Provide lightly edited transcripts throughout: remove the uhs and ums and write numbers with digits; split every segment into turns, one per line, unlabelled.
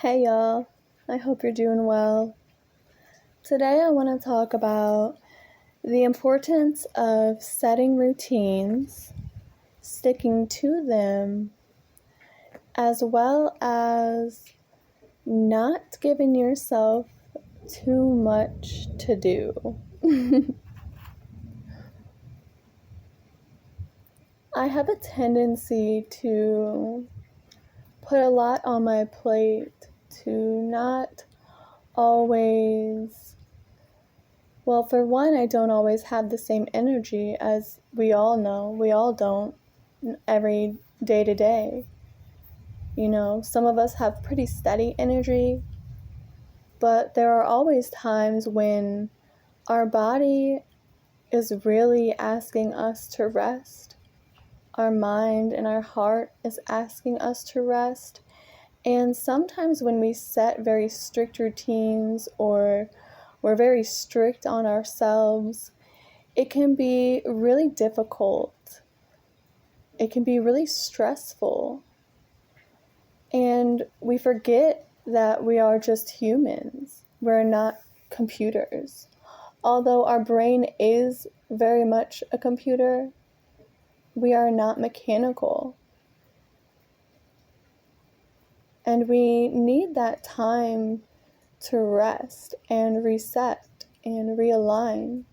Hey y'all, I hope you're doing well. Today I want to talk about the importance of setting routines, sticking to them, as well as not giving yourself too much to do. I have a tendency to put a lot on my plate, to not always. Well, for one, I don't always have the same energy, as we all know. We all don't every day to day. Some of us have pretty steady energy, but there are always times when our body is really asking us to rest. Our mind and our heart is asking us to rest. And sometimes when we set very strict routines or we're very strict on ourselves, it can be really difficult. It can be really stressful. And we forget that we are just humans. We're not computers. Although our brain is very much a computer, we are not mechanical. And we need that time to rest and reset and realign,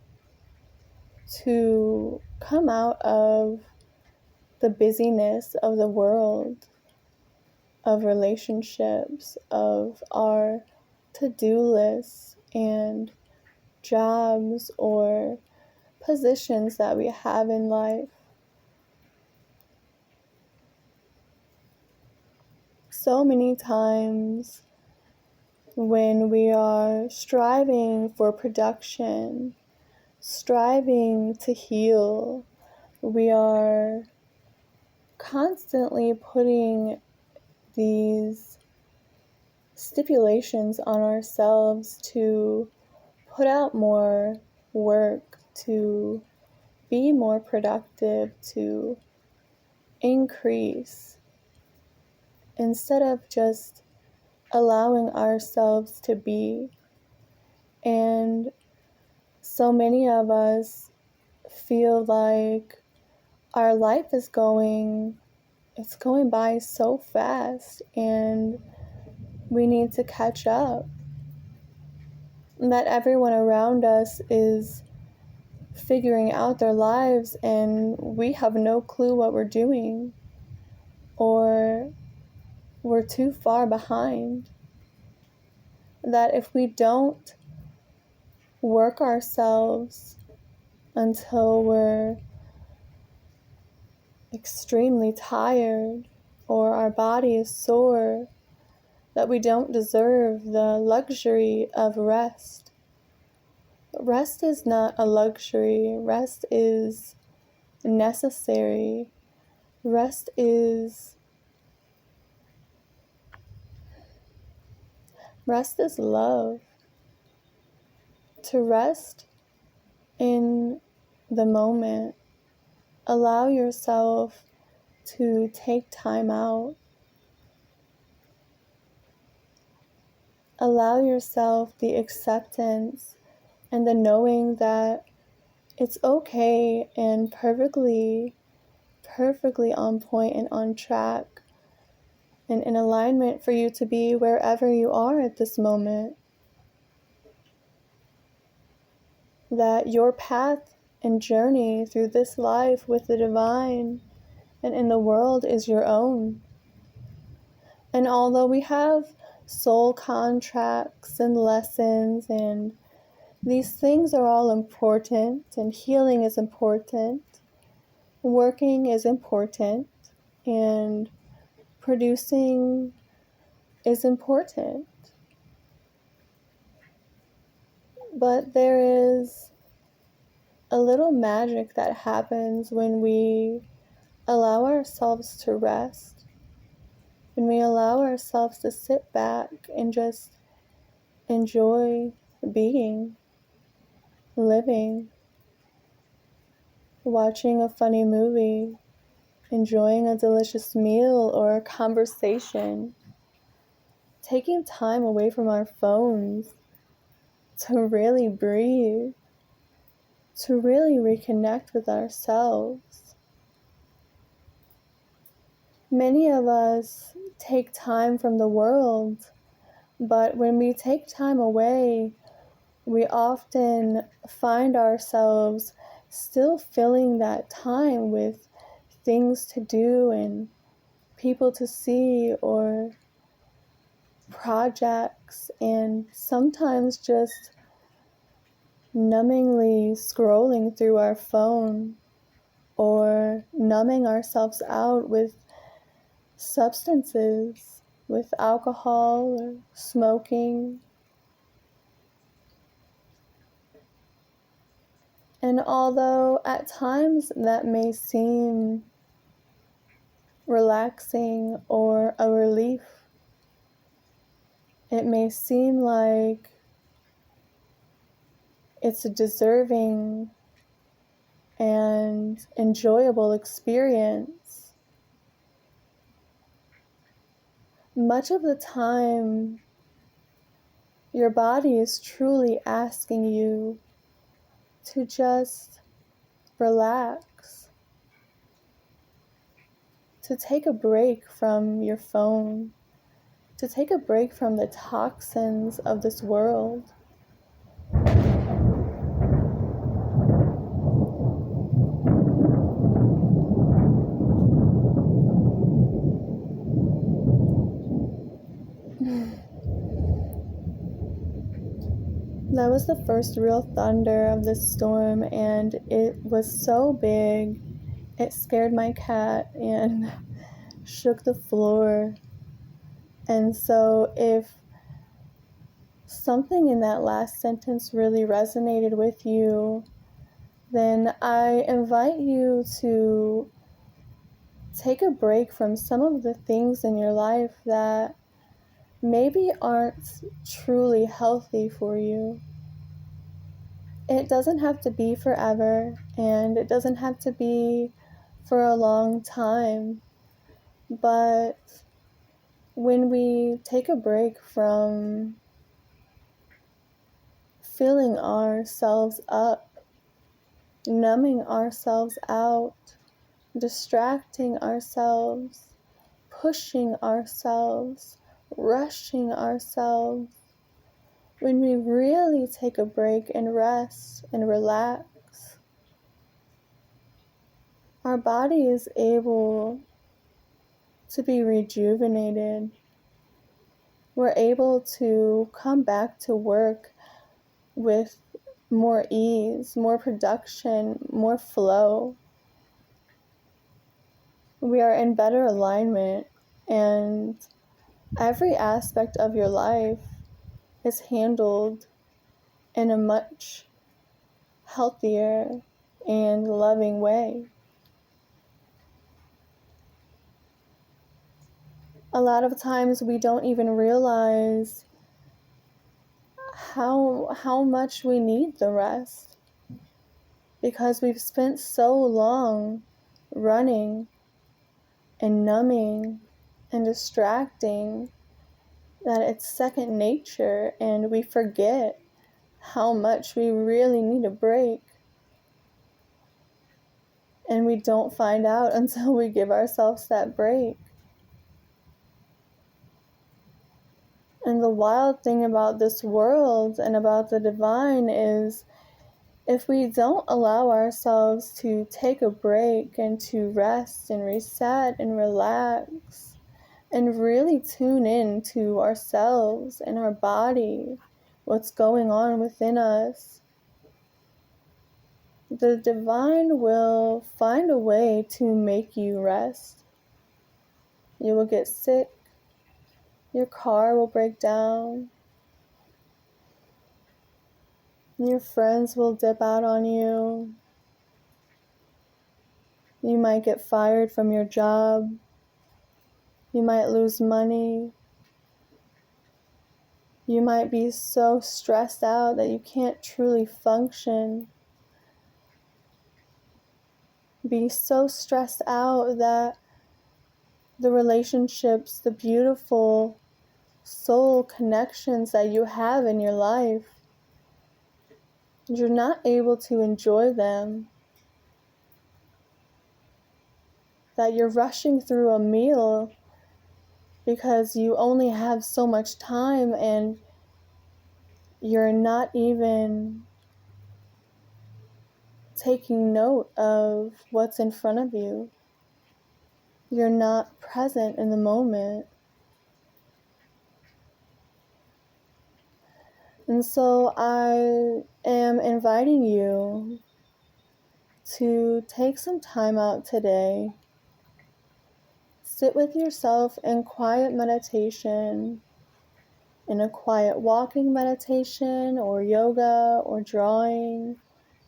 to come out of the busyness of the world, of relationships, of our to-do lists and jobs or positions that we have in life. So many times when we are striving for production, striving to heal, we are constantly putting these stipulations on ourselves to put out more work, to be more productive, to increase, instead of just allowing ourselves to be. And so many of us feel like our life is going by so fast and we need to catch up. That everyone around us is figuring out their lives and we have no clue what we're doing, or we're too far behind. That if we don't work ourselves until we're extremely tired or our body is sore, that we don't deserve the luxury of rest. Rest is not a luxury. Rest is necessary. Rest is love. To rest in the moment, allow yourself to take time out. Allow yourself the acceptance and the knowing that it's okay and perfectly on point and on track and in alignment for you to be wherever you are at this moment. That your path and journey through this life with the divine and in the world is your own. And although we have soul contracts and lessons, and these things are all important, and healing is important, working is important, and producing is important. But there is a little magic that happens when we allow ourselves to rest, when we allow ourselves to sit back and just enjoy being, living, watching a funny movie, enjoying a delicious meal or a conversation, taking time away from our phones to really breathe, to really reconnect with ourselves. Many of us take time from the world, but when we take time away, we often find ourselves still filling that time with things to do and people to see or projects, and sometimes just numbingly scrolling through our phone or numbing ourselves out with substances, with alcohol or smoking. And although at times that may seem relaxing or a relief, it may seem like it's a deserving and enjoyable experience. Much of the time, your body is truly asking you to just relax, to take a break from your phone, to take a break from the toxins of this world. That was the first real thunder of this storm, and it was so big, it scared my cat and shook the floor. And so if something in that last sentence really resonated with you, then I invite you to take a break from some of the things in your life that maybe aren't truly healthy for you. It doesn't have to be forever, and it doesn't have to be for a long time, but when we take a break from filling ourselves up, numbing ourselves out, distracting ourselves, pushing ourselves, rushing ourselves, when we really take a break and rest and relax, our body is able to be rejuvenated. We're able to come back to work with more ease, more production, more flow. We are in better alignment, and every aspect of your life is handled in a much healthier and loving way. A lot of times we don't even realize how much we need the rest, because we've spent so long running and numbing and distracting that it's second nature, and we forget how much we really need a break. And we don't find out until we give ourselves that break. And the wild thing about this world and about the divine is, if we don't allow ourselves to take a break and to rest and reset and relax and really tune in to ourselves and our body, what's going on within us, the divine will find a way to make you rest. You will get sick. Your car will break down. Your friends will dip out on you. You might get fired from your job. You might lose money. You might be so stressed out that you can't truly function. Be so stressed out that the relationships, the beautiful, soul connections that you have in your life, you're not able to enjoy them. That you're rushing through a meal because you only have so much time and you're not even taking note of what's in front of you. You're not present in the moment. And so I am inviting you to take some time out today. Sit with yourself in quiet meditation, in a quiet walking meditation or yoga or drawing,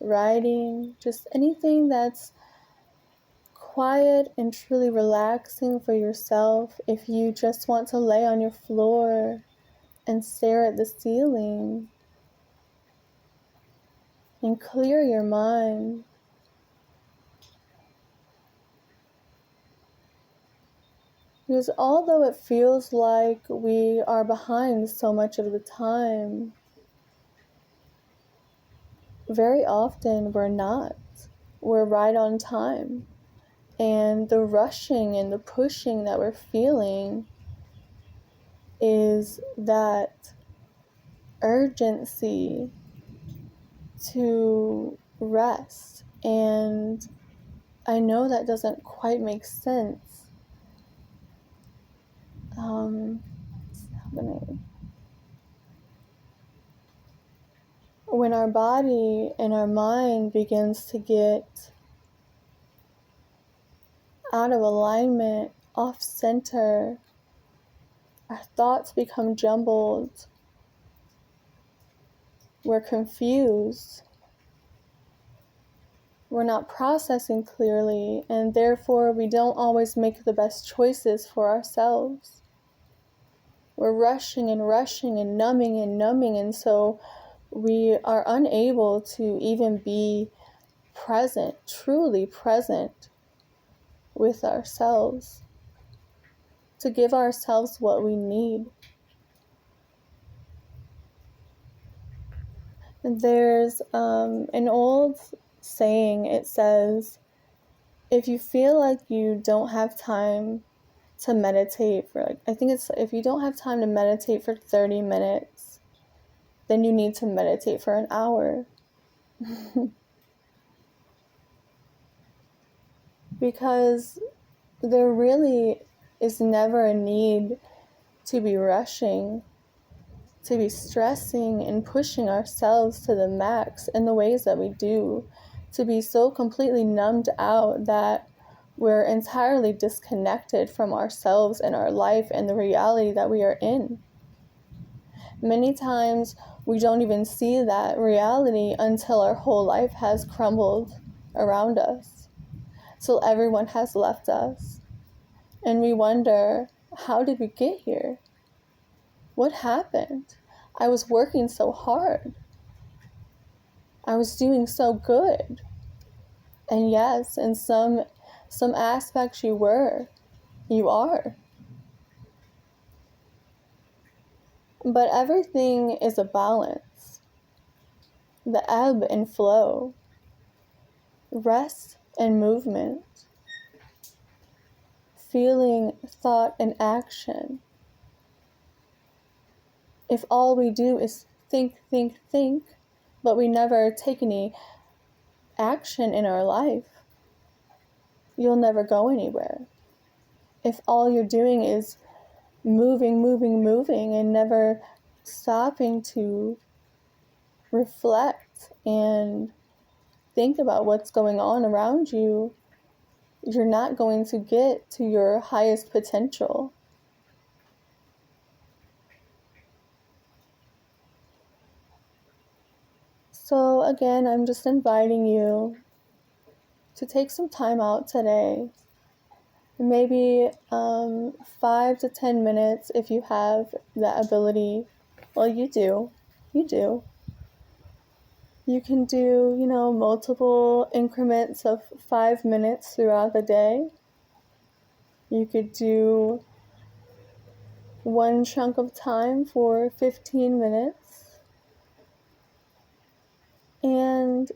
writing, just anything that's quiet and truly relaxing for yourself. If you just want to lay on your floor and stare at the ceiling and clear your mind. Because although it feels like we are behind so much of the time, very often we're not. We're right on time. And the rushing and the pushing that we're feeling is that urgency to rest. And I know that doesn't quite make sense. When our body and our mind begins to get out of alignment, off center, our thoughts become jumbled, we're confused, we're not processing clearly, and therefore we don't always make the best choices for ourselves. We're rushing and numbing, and so we are unable to even be present, truly present with ourselves, to give ourselves what we need. There's an old saying, it says, if you feel like you don't have time to meditate for if you don't have time to meditate for 30 minutes, then you need to meditate for an hour. Because there really is never a need to be rushing, to be stressing and pushing ourselves to the max in the ways that we do, to be so completely numbed out that we're entirely disconnected from ourselves and our life and the reality that we are in. Many times we don't even see that reality until our whole life has crumbled around us, till everyone has left us. And we wonder, how did we get here? What happened? I was working so hard. I was doing so good. And yes, in some aspects you are. But everything is a balance. The ebb and flow. Rest and movement. Feeling, thought, and action. If all we do is think, but we never take any action in our life, you'll never go anywhere. If all you're doing is moving, and never stopping to reflect and think about what's going on around you, you're not going to get to your highest potential. So again, I'm just inviting you to take some time out today, maybe 5 to 10 minutes if you have that ability. Well, you do. You can do, multiple increments of 5 minutes throughout the day. You could do one chunk of time for 15 minutes and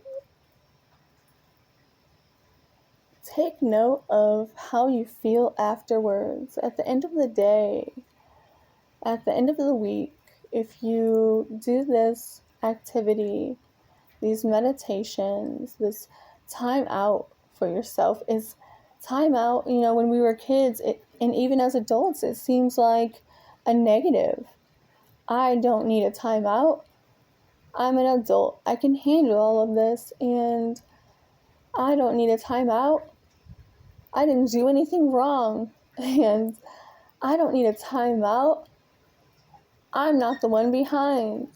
take note of how you feel afterwards. At the end of the day, at the end of the week, if you do this activity, these meditations, this time out for yourself is time out. When we were kids, and even as adults, it seems like a negative. I don't need a time out. I'm an adult. I can handle all of this, and I don't need a time out. I didn't do anything wrong, and I don't need a time out. I'm not the one behind.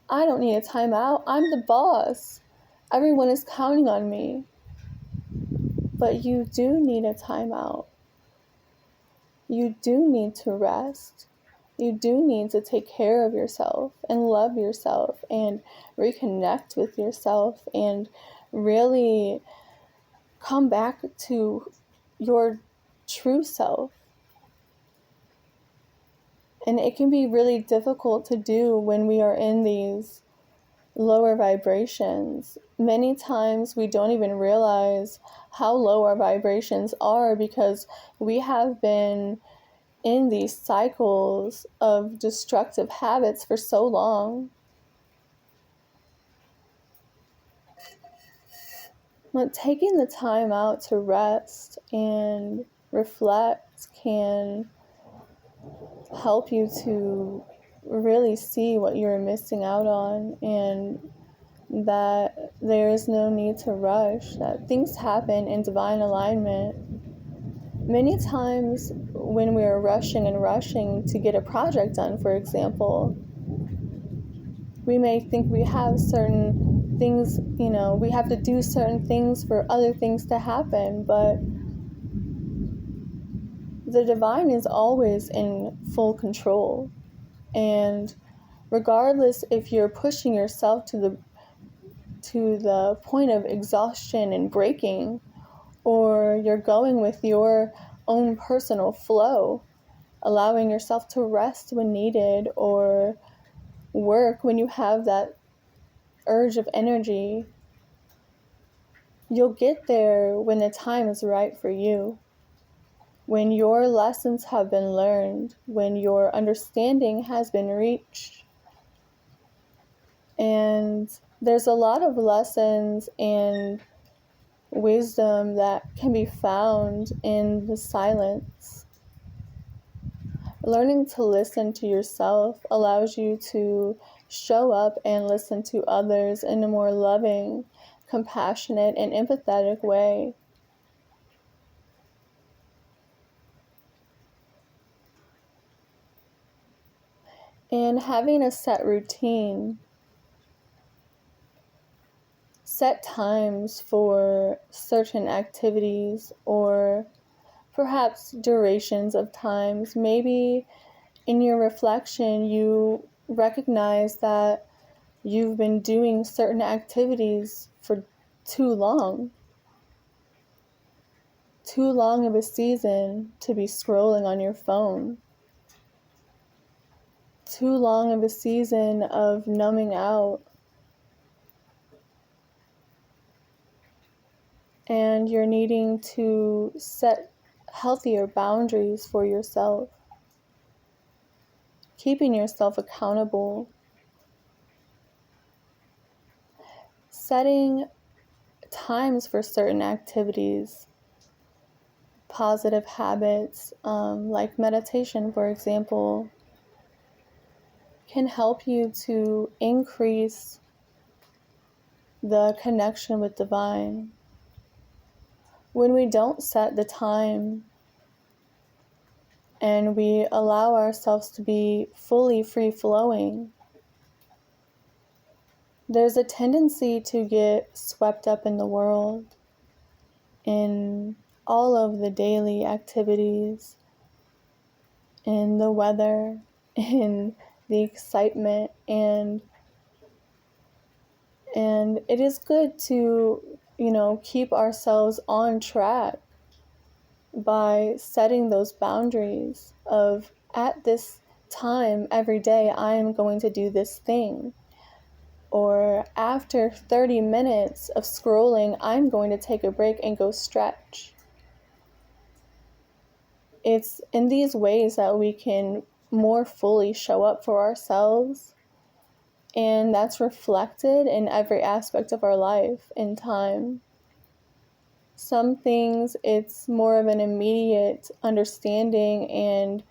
I don't need a time out. I'm the boss. Everyone is counting on me. But you do need a time out. You do need to rest. You do need to take care of yourself and love yourself and reconnect with yourself and really come back to your true self. And it can be really difficult to do when we are in these lower vibrations. Many times we don't even realize how low our vibrations are because we have been in these cycles of destructive habits for so long. But taking the time out to rest and reflect can help you to really see what you're missing out on, and that there is no need to rush, that things happen in divine alignment. Many times when we are rushing to get a project done, for example, we may think we have certain things, we have to do certain things for other things to happen, but the divine is always in full control. And regardless if you're pushing yourself to the point of exhaustion and breaking, or you're going with your own personal flow, allowing yourself to rest when needed or work when you have that urge of energy, you'll get there when the time is right for you, when your lessons have been learned, when your understanding has been reached. And there's a lot of lessons and wisdom that can be found in the silence. Learning to listen to yourself allows you to show up and listen to others in a more loving, compassionate, and empathetic way. And having a set routine, set times for certain activities, or perhaps durations of times. Maybe in your reflection you recognize that you've been doing certain activities for too long of a season to be scrolling on your phone, too long of a season of numbing out, and you're needing to set healthier boundaries for yourself, keeping yourself accountable, setting times for certain activities, positive habits, like meditation, for example, can help you to increase the connection with divine. When we don't set the time and we allow ourselves to be fully free-flowing, there's a tendency to get swept up in the world, in all of the daily activities, in the weather, in the excitement, and it is good to, keep ourselves on track by setting those boundaries of at this time every day, I am going to do this thing. Or after 30 minutes of scrolling, I'm going to take a break and go stretch. It's in these ways that we can more fully show up for ourselves, and that's reflected in every aspect of our life in time. Some things, it's more of an immediate understanding and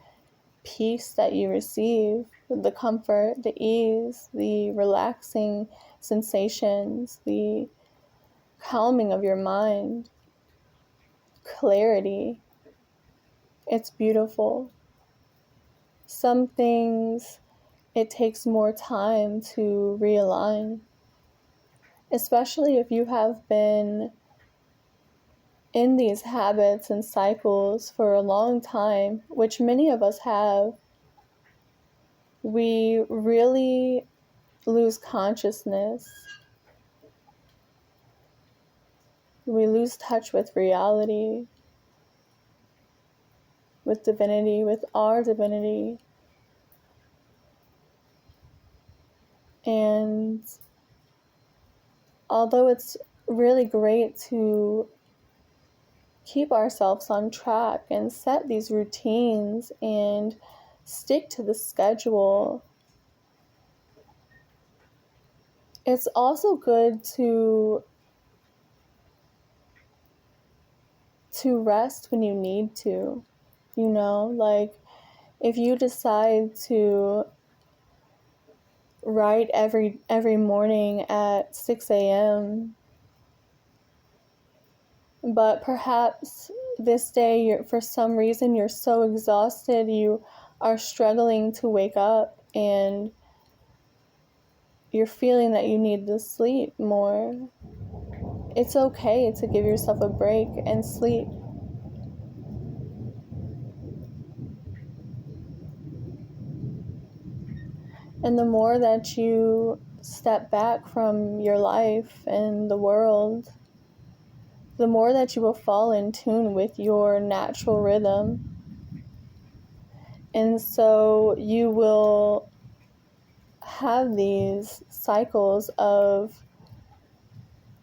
peace that you receive, the comfort, the ease, the relaxing sensations, the calming of your mind, clarity. It's beautiful. Some things, it takes more time to realign, especially if you have been in these habits and cycles for a long time, which many of us have. We really lose consciousness. We lose touch with reality, with divinity, with our divinity. And although it's really great to keep ourselves on track and set these routines and stick to the schedule, it's also good to rest when you need to. You know, like if you decide to write every morning at 6 a.m., but perhaps this day, for some reason, you're so exhausted, you are struggling to wake up, and you're feeling that you need to sleep more. It's okay to give yourself a break and sleep. And the more that you step back from your life and the world, the more that you will fall in tune with your natural rhythm. And so you will have these cycles of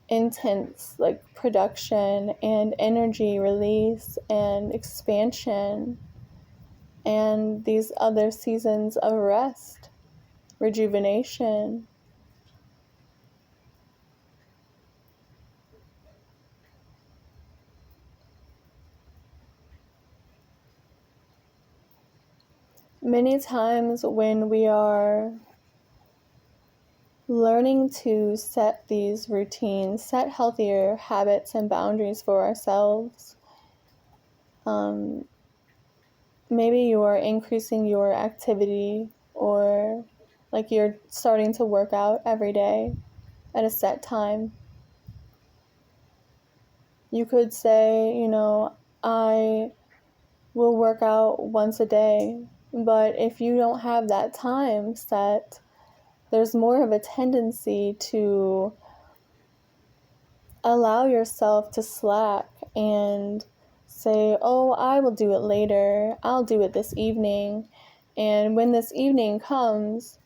intense production and energy release and expansion, and these other seasons of rest, rejuvenation. Many times when we are learning to set these routines, set healthier habits and boundaries for ourselves, maybe you are increasing your activity, or you're starting to work out every day at a set time. You could say, I will work out once a day, but if you don't have that time set, there's more of a tendency to allow yourself to slack and say, oh, I will do it later, I'll do it this evening. And when this evening comes,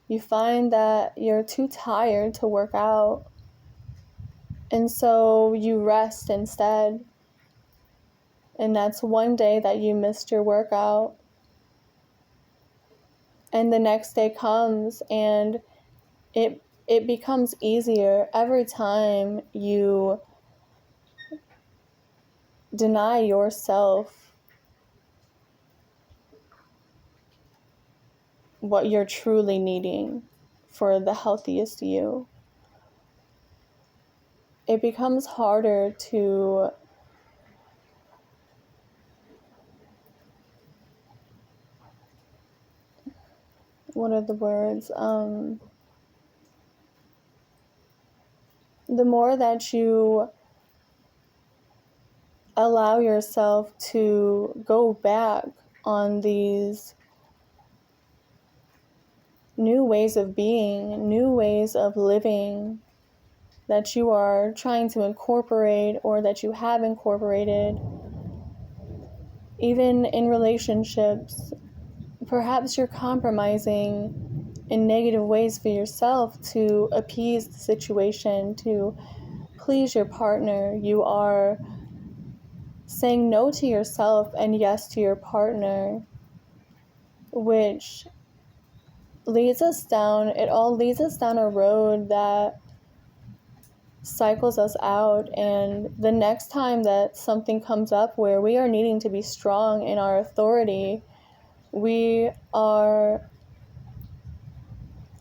you find that you're too tired to work out, and so you rest instead. And that's one day that you missed your workout. And the next day comes, and it becomes easier every time you deny yourself what you're truly needing for the healthiest you. It becomes harder to what are the words? The more that you allow yourself to go back on these new ways of being, new ways of living that you are trying to incorporate or that you have incorporated, even in relationships, Perhaps you're compromising in negative ways for yourself to appease the situation, to please your partner. You are saying no to yourself and yes to your partner, which it all leads us down a road that cycles us out. And the next time that something comes up where we are needing to be strong in our authority, we are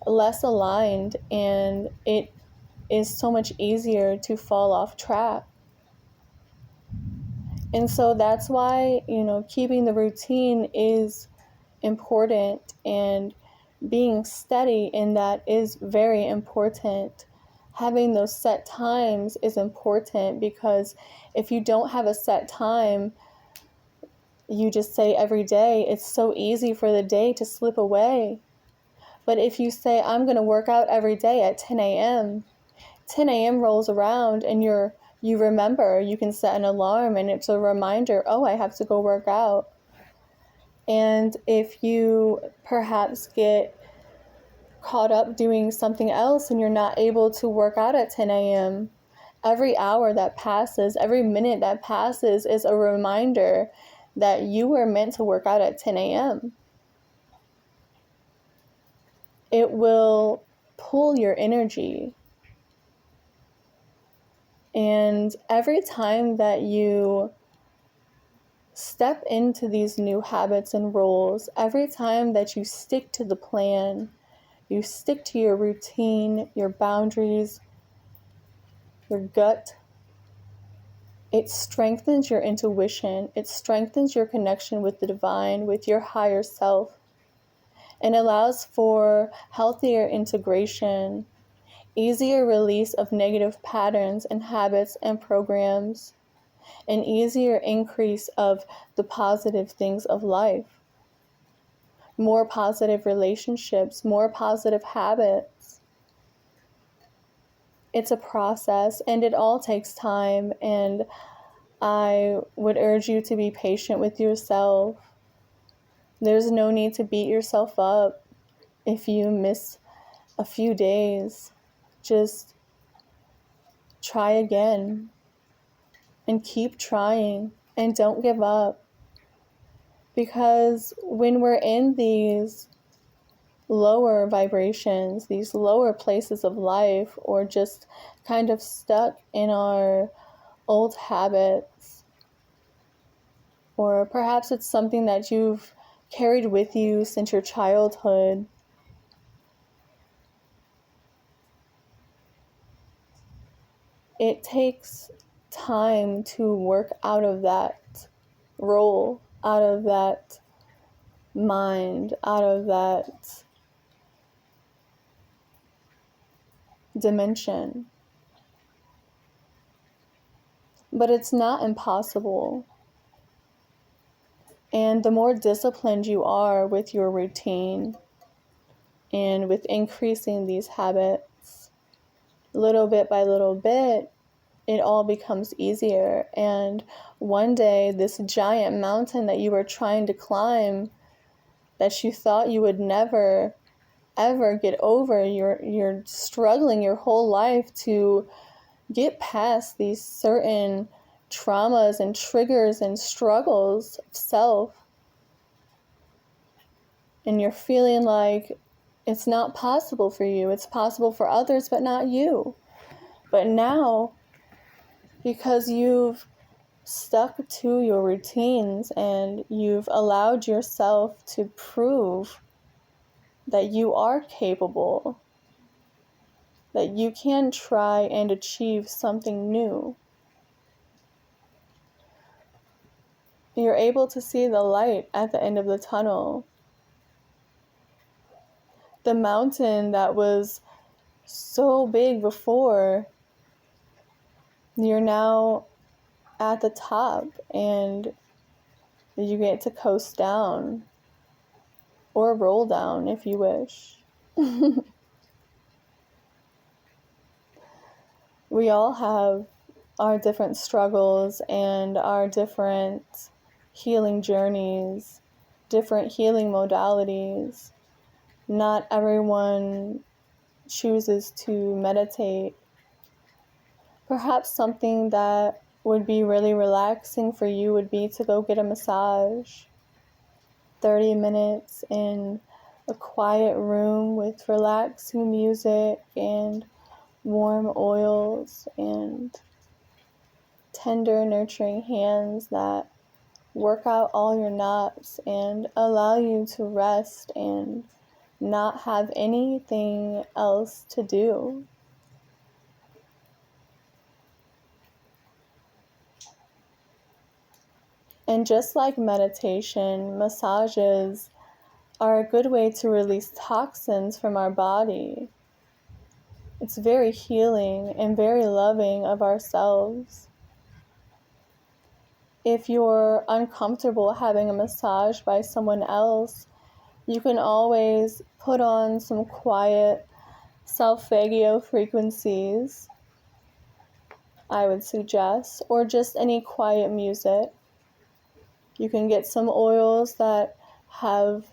less aligned, and it is so much easier to fall off track. And so that's why, keeping the routine is important, and being steady in that is very important. Having those set times is important, because if you don't have a set time, you just say every day, it's so easy for the day to slip away. But if you say, I'm going to work out every day at 10 a.m., 10 a.m. rolls around and you remember, you can set an alarm and it's a reminder, oh, I have to go work out. And if you perhaps get caught up doing something else and you're not able to work out at 10 a.m., every hour that passes, every minute that passes is a reminder that you were meant to work out at 10 a.m. It will pull your energy. And every time that you step into these new habits and rules, every time that you stick to the plan, you stick to your routine, your boundaries, your gut, it strengthens your intuition. It strengthens your connection with the divine, with your higher self, and allows for healthier integration, easier release of negative patterns and habits and programs, an easier increase of the positive things of life, more positive relationships, more positive habits. It's a process, and it all takes time, and I would urge you to be patient with yourself. There's no need to beat yourself up if you miss a few days. Just try again and keep trying, and don't give up. Because when we're in these lower vibrations, these lower places of life, or just kind of stuck in our old habits, or perhaps it's something that you've carried with you since your childhood, it takes time to work out of that role, out of that mind, out of that dimension. But it's not impossible. And the more disciplined you are with your routine and with increasing these habits, little bit by little bit, it all becomes easier. And one day, this giant mountain that you were trying to climb, that you thought you would never, ever get over, you're struggling your whole life to get past these certain traumas and triggers and struggles of self. And you're feeling like it's not possible for you. It's possible for others, but not you. But now, because you've stuck to your routines and you've allowed yourself to prove that you are capable, that you can try and achieve something new, you're able to see the light at the end of the tunnel. The mountain that was so big before, you're now at the top, and you get to coast down, or roll down if you wish. We all have our different struggles and our different healing journeys, different healing modalities. Not everyone chooses to meditate. Perhaps something that would be really relaxing for you would be to go get a massage. 30 minutes in a quiet room with relaxing music and warm oils and tender, nurturing hands that work out all your knots and allow you to rest and not have anything else to do. And just like meditation, massages are a good way to release toxins from our body. It's very healing and very loving of ourselves. If you're uncomfortable having a massage by someone else, you can always put on some quiet solfeggio frequencies, I would suggest, or just any quiet music. You can get some oils that have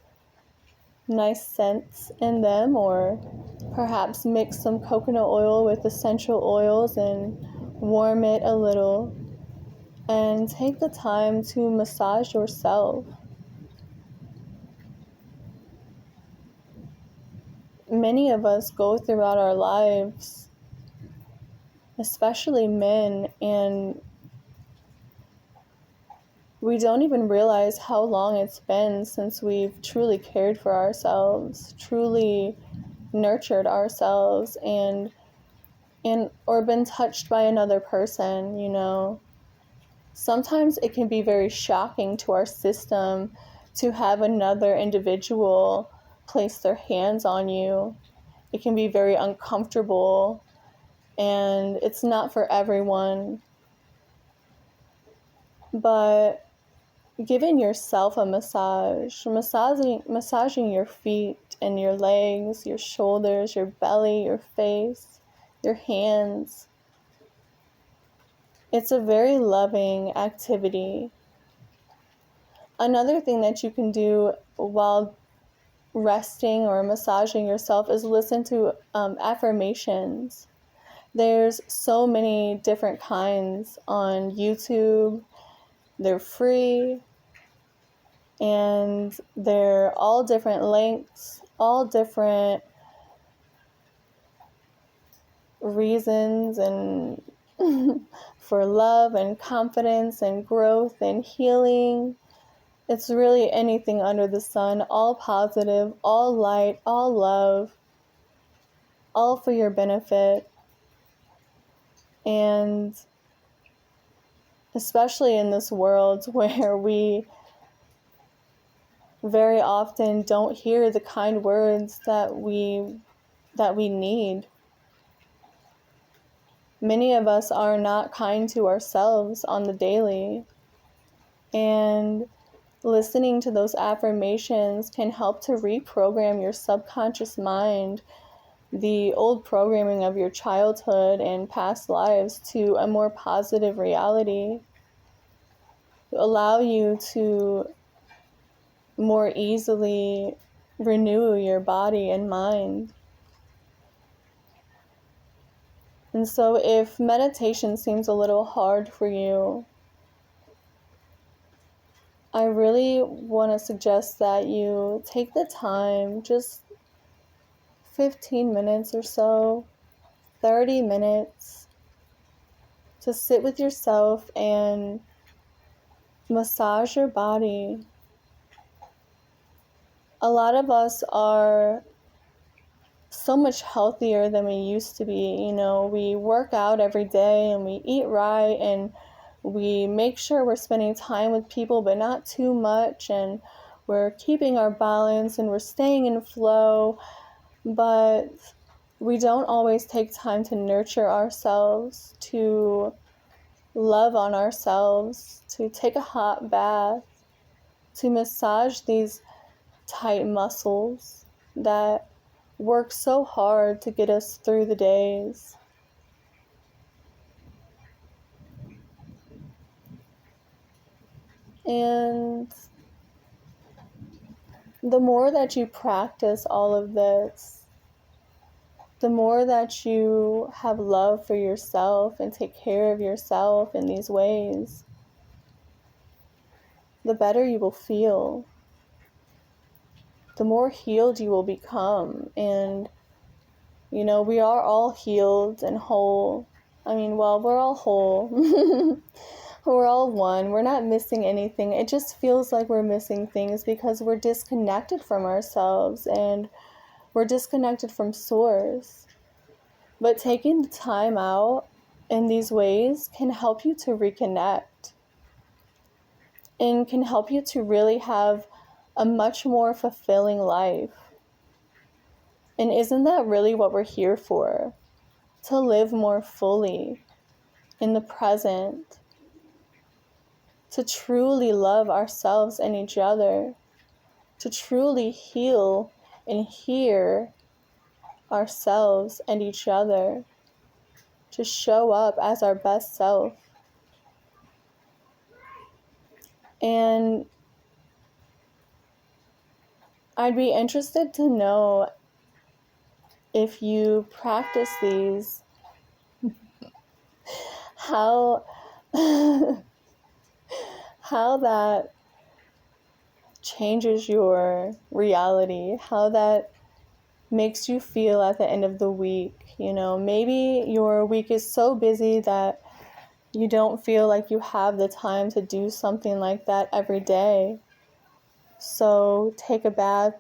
nice scents in them, or perhaps mix some coconut oil with essential oils and warm it a little. And take the time to massage yourself. Many of us go throughout our lives, especially men, and we don't even realize how long it's been since we've truly cared for ourselves, truly nurtured ourselves, and or been touched by another person, you know. Sometimes it can be very shocking to our system to have another individual place their hands on you. It can be very uncomfortable, and it's not for everyone. But giving yourself a massaging your feet and your legs, your shoulders, your belly, your face, your hands, it's a very loving activity. Another thing that you can do while resting or massaging yourself is listen to affirmations. There's so many different kinds on YouTube. They're free, and they're all different lengths, all different reasons and for love and confidence and growth and healing. It's really anything under the sun, all positive, all light, all love, all for your benefit. And especially in this world where we very often don't hear the kind words that we need. Many of us are not kind to ourselves on the daily, and listening to those affirmations can help to reprogram your subconscious mind, the old programming of your childhood and past lives, to a more positive reality, allow you to more easily renew your body and mind. And so if meditation seems a little hard for you, I really want to suggest that you take the time, just 15 minutes or so, 30 minutes, to sit with yourself and massage your body. A lot of us are so much healthier than we used to be. You know, we work out every day and we eat right and we make sure we're spending time with people, but not too much, and we're keeping our balance and we're staying in flow, but we don't always take time to nurture ourselves, to love on ourselves, to take a hot bath, to massage these tight muscles that work so hard to get us through the days. And the more that you practice all of this, the more that you have love for yourself and take care of yourself in these ways, the better you will feel, the more healed you will become. And, you know, we are all healed and whole. I mean, well, we're all whole. We're all one. We're not missing anything. It just feels like we're missing things because we're disconnected from ourselves and we're disconnected from Source. But taking the time out in these ways can help you to reconnect and can help you to really have a much more fulfilling life. And isn't that really what we're here for? To live more fully in the present, to truly love ourselves and each other, to truly heal and hear ourselves and each other, to show up as our best self. And I'd be interested to know if you practice these, how how that changes your reality, how that makes you feel at the end of the week. You know, maybe your week is so busy that you don't feel like you have the time to do something like that every day. So take a bath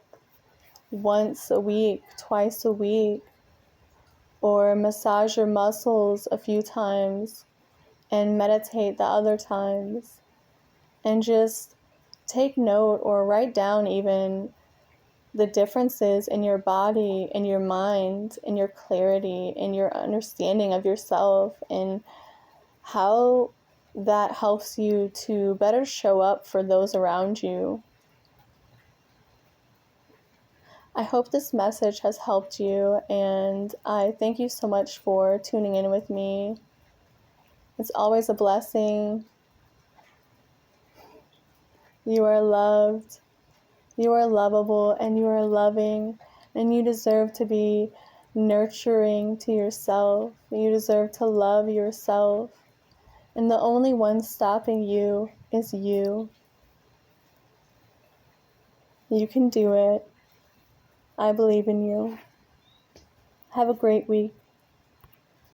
once a week, twice a week, or massage your muscles a few times and meditate the other times. And just take note or write down even the differences in your body, in your mind, in your clarity, in your understanding of yourself, and how that helps you to better show up for those around you. I hope this message has helped you, and I thank you so much for tuning in with me. It's always a blessing. You are loved, you are lovable, and you are loving, and you deserve to be nurturing to yourself. You deserve to love yourself, and the only one stopping you is you. You can do it. I believe in you. Have a great week.